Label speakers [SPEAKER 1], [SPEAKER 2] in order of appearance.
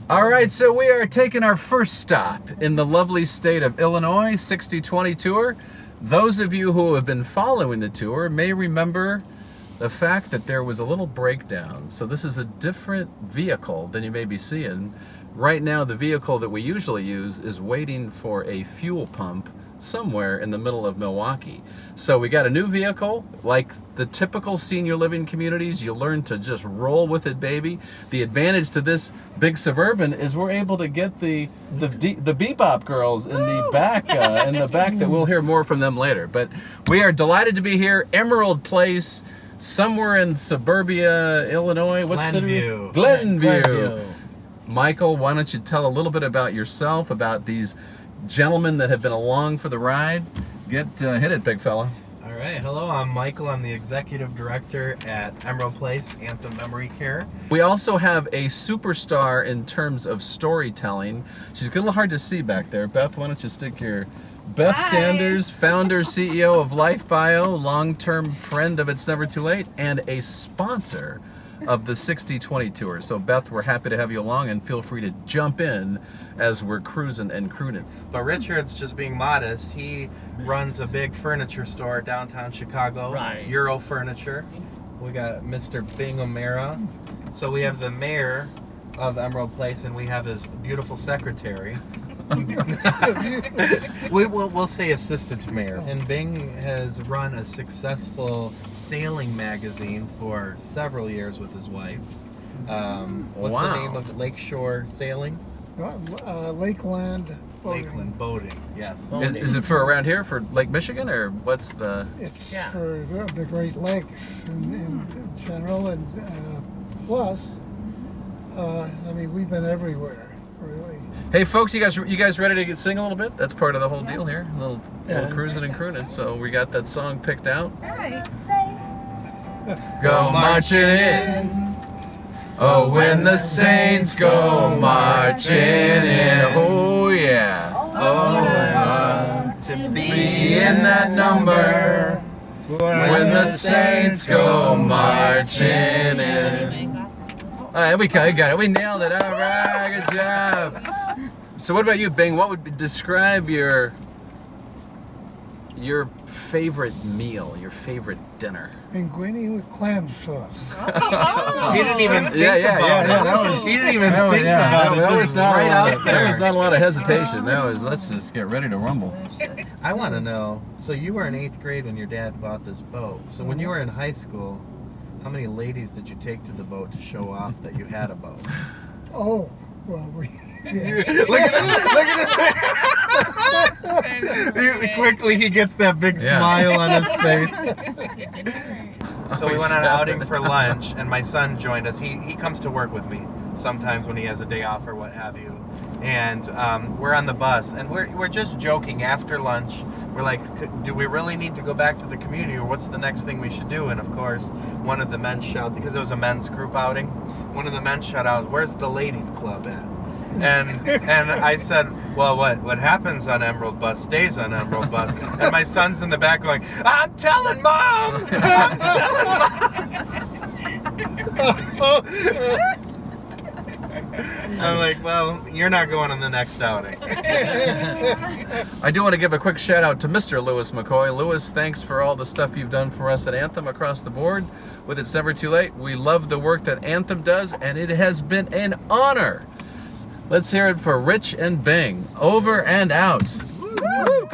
[SPEAKER 1] All right, so we are taking our first stop in the lovely state of Illinois, 6020 tour. Those of you who have been following the tour may remember the fact that there was a little breakdown. So this is a different vehicle than you may be seeing. Right now, the vehicle that we usually use is waiting for a fuel pump somewhere in the middle of Milwaukee. So we got a new vehicle. Like the typical senior living communities, you learn to just roll with it, baby. The advantage to this big Suburban is we're able to get the Bebop girls in the back that we'll hear more from them later. But we are delighted to be here. Emerald Place, somewhere in suburbia, Illinois. What city? Glenview. Michael, why don't you tell a little bit about yourself, about these gentlemen that have been along for the ride. Hit it, big fella.
[SPEAKER 2] All right. Hello, I'm Michael. I'm the executive director at Emerald Place Anthem Memory Care.
[SPEAKER 1] We also have a superstar in terms of storytelling. She's a little hard to see back there. Beth, why don't you stick your... Beth
[SPEAKER 3] Hi.
[SPEAKER 1] Sanders, founder, CEO of Life Bio, long-term friend of It's Never Too Late, and a sponsor of the 6020 tour. So Beth, we're happy to have you along, and feel free to jump in as we're cruising and crooning.
[SPEAKER 2] But Richard's just being modest. He runs a big furniture store downtown Chicago,
[SPEAKER 3] Right.
[SPEAKER 2] Euro Furniture. We got Mr. Bing O'Mara. So we have the mayor of Emerald Place, and we have his beautiful secretary. We'll say assistant mayor. And Bing has run a successful sailing magazine for several years with his wife. What's
[SPEAKER 1] Wow.
[SPEAKER 2] the name of it? Lakeshore Sailing?
[SPEAKER 4] Lakeland Boating.
[SPEAKER 2] Lakeland Boating, yes.
[SPEAKER 1] Is it for around here, for Lake Michigan, or what's the...
[SPEAKER 4] It's
[SPEAKER 3] Yeah.
[SPEAKER 4] for the Great Lakes in general, and plus, I mean, we've been everywhere, really.
[SPEAKER 1] Hey folks, you guys ready to sing a little bit? That's part of the whole deal here. A little cruising and crooning. So we got that song picked out. Go marching in. Oh, when the saints go marching in. Oh yeah. Oh,
[SPEAKER 2] To
[SPEAKER 1] be in that number. When the saints go marching in. All right, we got it. We nailed it. All right, good job. So what about you, Bing? What would describe your favorite meal, your favorite dinner?
[SPEAKER 4] Linguine with clam sauce.
[SPEAKER 2] He didn't even think about it. He didn't even think about it.
[SPEAKER 1] That was not
[SPEAKER 2] right out there.
[SPEAKER 1] There was not a lot of hesitation. That was, let's just get ready to rumble.
[SPEAKER 2] I want to know, so you were in 8th grade when your dad bought this boat. So when you were in high school, how many ladies did you take to the boat to show off that you had a boat?
[SPEAKER 4] Oh, well, we... Yeah.
[SPEAKER 2] Look at this. Quickly, he gets that big smile on his face. So we went on an outing for lunch, and my son joined us. He comes to work with me sometimes when he has a day off or what have you. And we're on the bus, and we're just joking after lunch. We're like, do we really need to go back to the community, or what's the next thing we should do? And of course, one of the men shouts, because it was a men's group outing, one of the men shouted out, "Where's the ladies club at?" And I said, well, what happens on Emerald Bus stays on Emerald Bus. And my son's in the back going, I'm telling Mom! I'm telling Mom! I'm like, well, you're not going on the next outing.
[SPEAKER 1] I do want to give a quick shout out to Mr. Lewis McCoy. Lewis, thanks for all the stuff you've done for us at Anthem across the board with It's Never Too Late. We love the work that Anthem does, and it has been an honor. Let's hear it for Rich and Bing. Over and out. Woo!